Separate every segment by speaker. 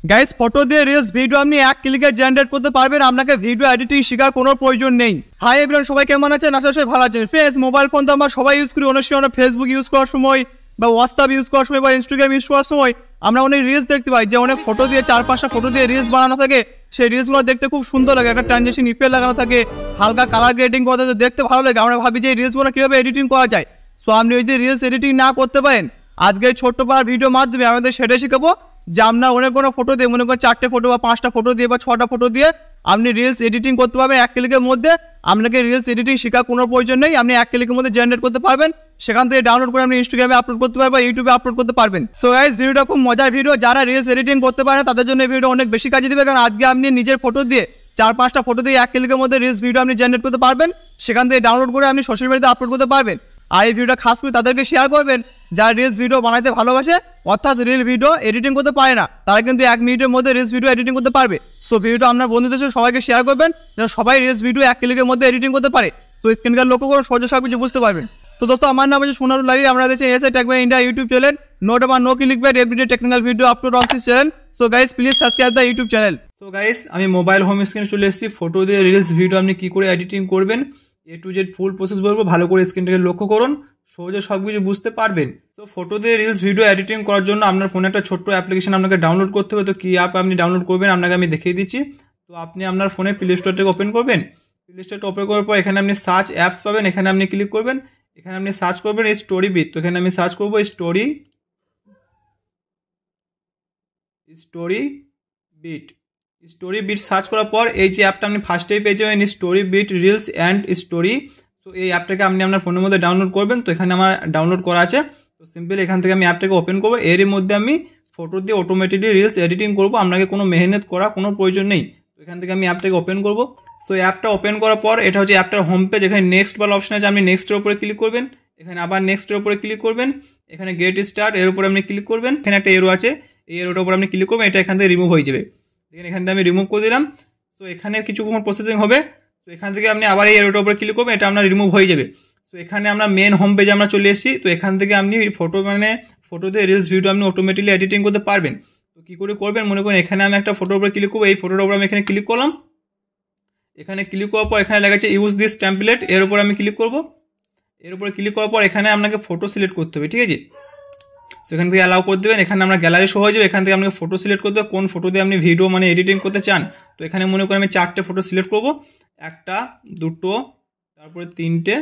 Speaker 1: Guys photo দিয়ে reels video আপনি এক ক্লিকে জেনারেট করতে পারবেন। আপনাকে ভিডিও এডিটিং শেখার কোনো প্রয়োজন নেই। হাই এভরিওয়ান, সবাই কেমন আছেন? আশা করি ভালো আছেন। ফ্রেন্ডস, মোবাইল ফোন তো আমরা সবাই ইউজ করি। অনেক সময় আমরা ফেসবুক ইউজ করার সময় বা হোয়াটসঅ্যাপ ইউজ করার সময় বা ইনস্টাগ্রাম ইউজ করার সময় আমরা অনেক রিলস দেখতে পাই, যে অনেক ফটো দিয়ে 4-5টা ফটো দিয়ে রিলস বানানো থাকে। সেই রিলসগুলো দেখতে খুব সুন্দর লাগে, একটা ট্রানজেকশন ইফেক্ট লাগানো থাকে, হালকা কালার গ্রেডিং করতে দেখতে ভালো লাগে। আমরা ভাবি যে এই রিলসগুলো কীভাবে এডিটিং করা যায়। সো আপনি যদি রিলস এডিটিং না করতে পারেন, আজকে এই ছোট্ট পাড়ার ভিডিওর মাধ্যমে আমাদের সেটাই শেখাবো যে আপনার অনেক কোনো ফটো দিয়ে, মনে করেন 4টে ফটো বা 5টা ফটো দিয়ে বা 6টা ফটো দিয়ে আপনি রিলস এডিটিং করতে পারবেন এক ক্লিকের মধ্যে। আপনাকে রিলস এডিটিং শেখার কোনো প্রয়োজন নেই, আপনি এক ক্লিকের মধ্যে জেনারেট করতে পারবেন। সেখান থেকে ডাউনলোড করে আপনি ইনস্টাগ্রামে আপলোড করতে পারবেন বা ইউটিউবে আপলোড করতে পারবেন। সো গাইস, ভিডিওটা খুব মজার ভিডিও। যারা রিলস এডিটিং করতে পারে তাদের জন্য এই ভিডিও অনেক বেশি কাজে দিবে, কারণ আজকে আপনি নিজের ফটো দিয়ে 4-5টা ফটো দিয়ে এক ক্লিকের মধ্যে রিলস ভিডিও আপনি জেনারেট করতে পারবেন। সেখান থেকে ডাউনলোড করে আপনি সোশ্যাল মিডিয়াতে আপলোড করতে পারবেন। আর এই ভিডিওটা খাস করে তাদেরকে শেয়ার করবেন যারা রিলস ভিডিও বানাতে ভালোবাসে, অর্থাৎ রিল ভিডিও এডিটিং করতে পারে না, তারা কিন্তু 1 মিনিটের মধ্যে রিলস ভিডিও এডিটিং করতে পারবে। সো ভিডিওটা আপনার বন্ধুদের সাথে সবাইকে শেয়ার করবেন, যেন সবাই রিলস ভিডিও 1 ক্লিকের মধ্যে এডিটিং করতে পারে। তো স্ক্রিনকার লক্ষ্য করে সহজে সব কিছু বুঝতে পারবেন। তো দোস্ত, আমার নাম হচ্ছে সোনারুল লারি। আমরা দেখছি SI tech by India YouTube channel. No doubt no clickbait, everyday technical video upload on this channel. So guys, please subscribe the YouTube channel. তো গাইস, আমি মোবাইল হোম স্ক্রিনে চলে এসেছি। ফটো দিয়ে রিলস ভিডিও আপনি কি করে এডিটিং করবেন A to Z full process বলবো, ভালো করে স্ক্রিনটাকে লক্ষ্য করুন, সহজে সবকিছু বুঝতে পারবেন। তো ফটো দিয়ে রিলস ভিডিও এডিটিং করার জন্য আপনার ফোনে একটা ছোট্ট অ্যাপ্লিকেশন আপনাকে ডাউনলোড করতে হবে। তো কি অ্যাপ আপনি ডাউনলোড করবেন আপনাকে আমি দেখিয়ে দিচ্ছি। তো আপনি আপনার ফোনে প্লে স্টোরটাকে ওপেন করবেন। প্লে স্টোরটা ওপেন করার পর এখানে আপনি সার্চ অ্যাপস পাবেন, এখানে আপনি ক্লিক করবেন। এখানে আপনি সার্চ করবেন স্টোরি বিট। তো এখানে আমি সার্চ করবো স্টোরি বিট সার্চ করার পর এই যে অ্যাপটা আপনি ফার্স্টেই পেয়ে যাবেন, story beat reels and story. তো এই অ্যাপটাকে আপনি আপনার ফোনের মধ্যে ডাউনলোড করবেন। তো এখানে আমার ডাউনলোড করা আছে। তো সিম্পলি এখান থেকে আমি অ্যাপটাকে ওপেন করবো। এরই মধ্যে আমি ফটো দিয়ে অটোমেটিকলি রিলস এডিটিং করবো, আপনাকে কোনো মেহনত করা কোনো প্রয়োজন নেই। তো এখান থেকে আমি অ্যাপটাকে ওপেন করবো। সো অ্যাপটা ওপেন করার পর এটা হচ্ছে অ্যাপটার হোম পেজ। এখানে নেক্সট বলা অপশন আছে, আপনি নেক্সটের উপরে ক্লিক করবেন। এখানে আবার নেক্সটের উপরে ক্লিক করবেন। এখানে গেট স্টার্ট এর উপরে আপনি ক্লিক করবেন। এখানে একটা এরো আছে, এই এরোটার উপর আপনি ক্লিক করবেন। এটা এখান থেকে রিমুভ হয়ে যাবে। এখান থেকে আমি রিমুভ করে দিলাম। তো এখানে কিছুক্ষণ প্রসেসিং হবে। তো এখান থেকে আপনি আবার এই এরোটার উপর ক্লিক করবেন, এটা আপনার রিমুভ হয়ে যাবে। তো এখানে আমরা মেন হোম পেজে আমরা চলে এসেছি। তো এখান থেকে আপনি ফটো দিয়ে রিলস ভিডিও আপনি অটোমেটিকলি এডিটিং করতে পারবেন। তো কী করে করবেন, মনে করেন এখানে আমি একটা ফটোর উপর ক্লিক করবো। এই ফটোর উপর আমি এখানে ক্লিক করলাম। এখানে ক্লিক করার পর এখানে লেখা আছে ইউজ দিস টেমপ্লেট, এর উপর আমি ক্লিক করবো। এর উপরে ক্লিক করার পর এখানে আপনাকে ফটো সিলেক্ট করতে হবে, ঠিক আছে। সেখান থেকে অ্যালাউ করে দেবেন। এখানে আমরা গ্যালারি শো হয়ে যাবে। এখান থেকে আপনাকে ফটো সিলেক্ট করতে হবে, কোন ফটো দিয়ে আপনি ভিডিও এডিটিং করতে চান। তো এখানে মনে করেন আমি 4টে ফটো সিলেক্ট করবো, 1টা 2টো তারপরে 3টে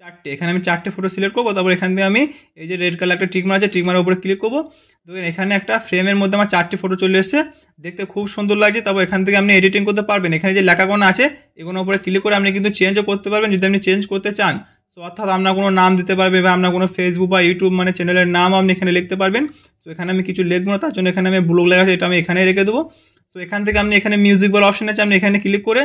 Speaker 1: 4টে। এখানে আমি 4টে ফটো সিলেক্ট করবো। তারপর এখান থেকে আমি এই যে রেড কালার একটা টিকমার আছে, টিকমারের উপরে ক্লিক করবো। দেখেন এখানে একটা ফ্রেমের মধ্যে আমার 4টে ফটো চলে এসেছে, দেখতে খুব সুন্দর লাগছে। তারপর এখান থেকে আপনি এডিটিং করতে পারবেন। এখানে যে লেখাগুলো আছে এগুলোর উপরে ক্লিক করে আপনি কিন্তু চেঞ্জও করতে পারবেন যদি আপনি চেঞ্জ করতে চান। তো অর্থাৎ আপনার কোনো নাম দিতে পারবে বা আপনার কোনো ফেসবুক বা ইউটিউব চ্যানেলের নাম আপনি এখানে লিখতে পারবেন। তো এখানে আমি কিছু লিখবো না, তার জন্য এখানে আমি ব্লগ লেখা আছে এটা আমি এখানে রেখে দেবো। তো এখান থেকে আপনি এখানে মিউজিক বলা অপশন আছে, আপনি এখানে ক্লিক করে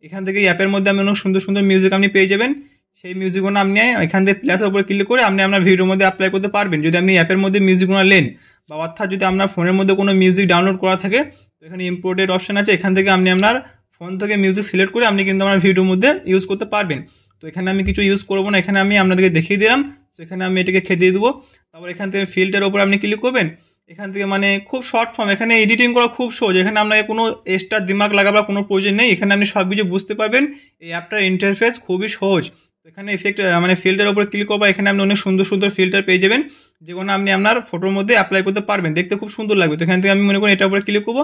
Speaker 1: এখান থেকে অ্যাপের মধ্যে আপনি অনেক সুন্দর সুন্দর মিউজিক আপনি পেয়ে যাবেন। সেই মিউজিকগুলো আপনি এখান থেকে প্লাসের উপরে ক্লিক করে আপনি আপনার ভিডিওর মধ্যে অ্যাপ্লাই করতে পারবেন যদি আপনি অ্যাপের মধ্যে মিউজিকগুলো নেন। বা অর্থাৎ যদি আপনার ফোনের মধ্যে কোনো মিউজিক ডাউনলোড করা থাকে, তো এখানে ইম্পোর্টেড অপশন আছে, এখান থেকে আপনি আপনার ফোন থেকে মিউজিক সিলেক্ট করে আপনি কিন্তু আমার ভিডিওর মধ্যে ইউজ করতে পারবেন। তো এখানে আমি কিছু ইউজ করবো না, এখানে আমি আপনাদেরকে দেখিয়ে দিলাম। তো এখানে আমি এটাকে খেদিয়ে দেবো। তারপর এখান থেকে ফিল্টারের উপর আপনি ক্লিক করবেন। এখান থেকে খুব শর্ট ফর্ম, এখানে এডিটিং করা খুব সহজ। এখানে আপনাকে কোনো এক্সট্রা দিমাগ লাগাবার কোনো প্রয়োজন নেই। এখানে আপনি সব কিছু বুঝতে পারবেন। এই অ্যাপটার ইন্টারফেস খুবই সহজ। তো এখানে এফেক্ট ফিল্টারের উপর ক্লিক করবো। এখানে আপনি অনেক সুন্দর সুন্দর ফিল্টার পেয়ে যাবেন, যেগুলো আপনি আপনার ফটোর মধ্যে অ্যাপ্লাই করতে পারবেন, দেখতে খুব সুন্দর লাগবে। তো এখান থেকে আমি মনে করি এটার উপরে ক্লিক করবো।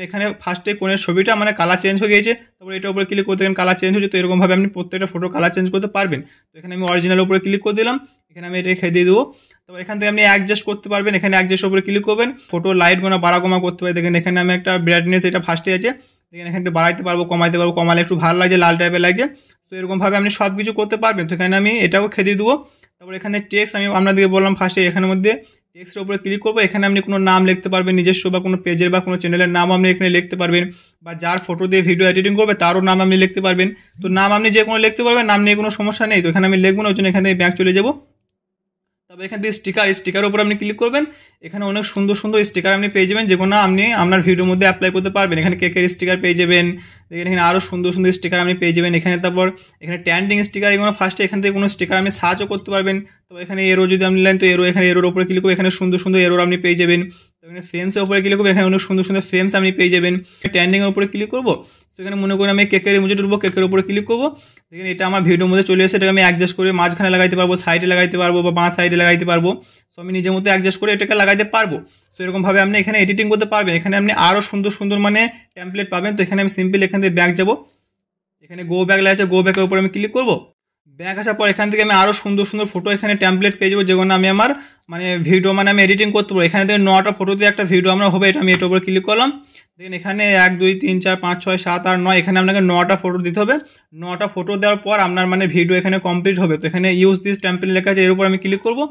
Speaker 1: এখানে ফার্স্টে কোণের ছবিটা কালার চেঞ্জ হয়ে গিয়েছে। তারপর এটার উপরে ক্লিক করতে কালার চেঞ্জ হয়েছে। তো এরকমভাবে আপনি প্রত্যেকটা ফটো কালার চেঞ্জ করতে পারবেন। তো এখানে আমি অরিজিনাল উপরে ক্লিক করে দিলাম। এখানে আমি এটাকে খেয়ে দিয়ে দেবো। তো এখান থেকে আপনি অ্যাডজাস্ট করতে পারবেন। এখানে অ্যাডজাস্ট উপরে ক্লিক করবেন, ফটো লাইট বাড়া কমা করতে পারে। দেখেন এখানে আমি একটা ব্রাইটনেস এটা ফার্স্টে আছে, দেখেন এখানে বাড়াইতে পারবো কমাইতে পারবো, কমালে একটু ভালো লাগছে, লাল টাইপের লাগছে। তো এরকমভাবে আপনি সব কিছু করতে পারবেন। তো এখানে আমি এটাও খেয়ে দেবো। তারপর এখানে টেক্সট আমি আপনাদেরকে বললাম ফার্স্টে, এখানের মধ্যে টেক্সটের উপরে ক্লিক করবো। এখানে আপনি কোনো নাম লিখতে পারবেন নিজস্ব, বা কোনো পেজের বা কোনো চ্যানেলের নাম আপনি এখানে লিখতে পারবেন, বা যার ফটো দিয়ে ভিডিও এডিটিং করবে তারও নাম আপনি লিখতে পারবেন। তো নাম আপনি যে কোনো লিখতে পারবেন, নাম নিয়ে কোনো সমস্যা নেই। তো এখানে আমি লিখবো না, ওই জন্য এখান থেকে ব্যাক চলে যাবো। তবে এখান থেকে স্টিকারের উপর আপনি ক্লিক করবেন। এখানে অনেক সুন্দর সুন্দর স্টিকার আপনি পেয়ে যাবেন, যেগুলো আপনি আপনার ভিডিওর মধ্যে অ্যাপ্লাই করতে পারবেন। এখানে কেকের স্টিকার পেয়ে যাবেন, দেখেন এখানে আরও সুন্দর সুন্দর স্টিকার আপনি পেয়ে যাবেন এখানে। তারপর এখানে ট্যান্ডিং স্টিকার, এগুলো ফার্স্টে এখান থেকে কোনো স্টিকার আপনি সার্চও করতে পারবেন। তো এখানে এরো যদি আপনি নেন, তো এরো, এখানে এরোর উপরে ক্লিক করে এখানে সুন্দর সুন্দর এরোর আপনি পেয়ে যাবেন। এখানে ফ্রেমসের উপরে ক্লিক করবো, এখানে অনেক সুন্দর সুন্দর ফ্রেমস আপনি পেয়ে যাবেন। ট্রেন্ডিংয়ের উপরে ক্লিক করবো, তো এখানে মনে করি আমি কেকের ইমোজি তুলবো, কেকের উপরে ক্লিক করবো। দেখেন এটা আমার ভিডিওর মধ্যে চলে এসে, এটাকে আমি অ্যাডজাস্ট করে মাঝখানে লাগাইতে পারবো, সাইডে লাগাইতে পারবো বা বাঁ সাইডে লাগাইতে পারবো। সো আমি নিজের মতো অ্যাডজাস্ট করে এটাকে লাগাইতে পারবো। সো এরকমভাবে আপনি এখানে এডিটিং করতে পারবেন। এখানে আপনি আরও সুন্দর সুন্দর মানে টেমপ্লেট পাবেন। তো এখানে আমি সিম্পল এখান থেকে ব্যাক যাবো, এখানে গো ব্যাক লেখা আছে, গো ব্যাকের উপরে আমি ক্লিক করবো। ব্যাক আসার পর এখান থেকে আমি আরও সুন্দর সুন্দর ফটো এখানে টেমপ্লেট পেয়ে যাবো, যেগুলো আমি আমার মানে ভিডিও মানে আমি এডিটিং করতে পারবো। এখানে থেকে 9টা ফটো দিয়ে একটা ভিডিও আমরা হবে, এটা আমি এটার উপরে ক্লিক করলাম। দেখেন এখানে 1 2 3 4 5 6 7 8 9, এখানে আপনাকে 9টা ফটো দিতে হবে। 9টা ফটো দেওয়ার পর আপনার মানে ভিডিও এখানে কমপ্লিট হবে। তো এখানে ইউজ দিস টেমপ্লেট লেখা আছে, এর উপর আমি ক্লিক করবো।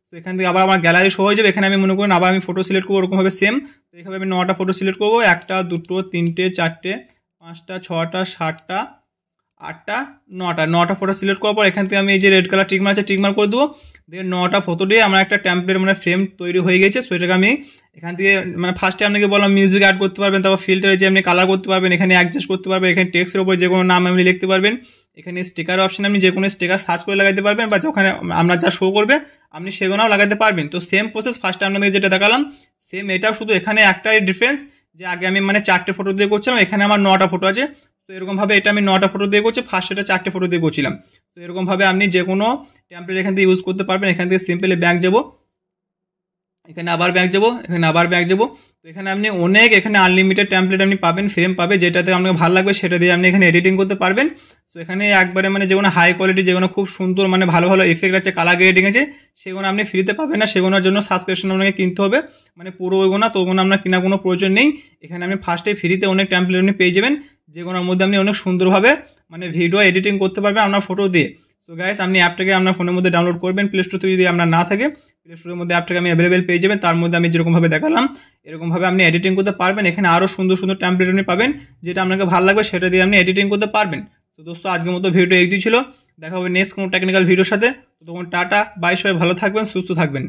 Speaker 1: তো এখান থেকে আবার আমার গ্যালারি শো হয়ে যাবে। এখানে আমি মনে করি আবার আমি ফটো সিলেক্ট করবো, ওরকমভাবে সেম। তো এখানে আমি 9টা ফটো সিলেক্ট করবো, 1টা 2টো 3টে 4টে 5টা 6টা 7টা 8টা 9টা ফটো সিলেক্ট করার পর এখান থেকে আমি এই যে রেড কালার টিকমার আছে, টিকমার করে দেবো। দেখে 9টা ফটো দিয়ে আমার একটা টেমপ্লেট মানে ফ্রেম তৈরি হয়ে গেছে। সো এটাকে আমি এখান থেকে মানে ফার্স্টে আপনাকে বললাম মিউজিক অ্যাড করতে পারবেন, তারপর ফিল্টারে যে আপনি কালার করতে পারবেন, এখানে অ্যাডজাস্ট করতে পারবেন, এখানে টেক্সটের উপর যে কোনো নাম আপনি লিখতে পারবেন, এখানে স্টিকার অপশন আপনি যে কোনো স্টিকার সার্চ করে লাগাতে পারবেন, বা যখন আমরা যা শো করবে আপনি সেগুলোও লাগাতে পারবেন। তো সেম প্রসেস ফার্স্টে আপনাদের যেটা দেখালাম সেম এটাও, শুধু এখানে একটাই ডিফারেন্স যে আগে আমি মানে 4টে ফটো দিয়ে করছিলাম, এখানে আমার 9টা ফটো আছে। তো এরকমভাবে এটা আমি 9টা ফটো দিয়ে করছি, ফার্স্ট এটা 4টে ফটো দিয়ে করছিলাম। তো এরকমভাবে আপনি যে কোনো টেমপ্লেট এখান থেকে ইউজ করতে পারবেন। এখান থেকে সিম্পলি ব্যাক যাবো, এখানে আবার ব্যাক যাবো, এখানে আবার ব্যাক যাবো। তো এখানে আপনি অনেক এখানে আনলিমিটেড টেমপ্লেট আপনি পাবেন, ফ্রেম পাবে, যেটাতে আপনাকে ভালো লাগবে সেটা দিয়ে আপনি এখানে এডিটিং করতে পারবেন। তো এখানে একবারে মানে যেগুলো হাই কোয়ালিটি, যেগুলো খুব সুন্দর মানে ভালো ভালো এফেক্ট আছে, কালার গ্রেডিং আছে, সেগুলো আপনি ফ্রিতে পাবেন না, সেগুলোর জন্য সাবস্ক্রিপশন আপনাকে কিনতে হবে। মানে পুরো ওইগুলো তো ওগুলো আপনার কেনার কোনো প্রয়োজন নেই। এখানে আপনি ফার্স্টে ফ্রিতে অনেক টেমপ্লেট আপনি পেয়ে যাবেন, যেগুলোর মধ্যে আপনি অনেক সুন্দরভাবে মানে ভিডিও এডিটিং করতে পারবেন আপনার ফটো দিয়ে। তো গাইস আপনি অ্যাপটাকে আপনার ফোনের মধ্যে ডাউনলোড করবেন, প্লে স্টোর থেকে যদি আপনার না থাকে, প্লে স্টোরের মধ্যে অ্যাপটাকে আমি অ্যাভেলেবেল পেয়ে যাবেন। তার মধ্যে আমি যেরকমভাবে দেখালাম এরকমভাবে আপনি এডিটিং করতে পারবেন। এখানে আরও সুন্দর সুন্দর টেমপ্লেট আপনি পাবেন, যেটা আপনাকে ভালো লাগবে সেটা দিয়ে আপনি এডিটিং করতে পারবেন। তো দোস্ত আজকের মতো ভিডিও এই ছিল, দেখা হবে নেক্সট কোনো টেকনিক্যাল ভিডিওর সাথে। তো তখন টাটা বাই, সবাই ভালো থাকবেন, সুস্থ থাকবেন।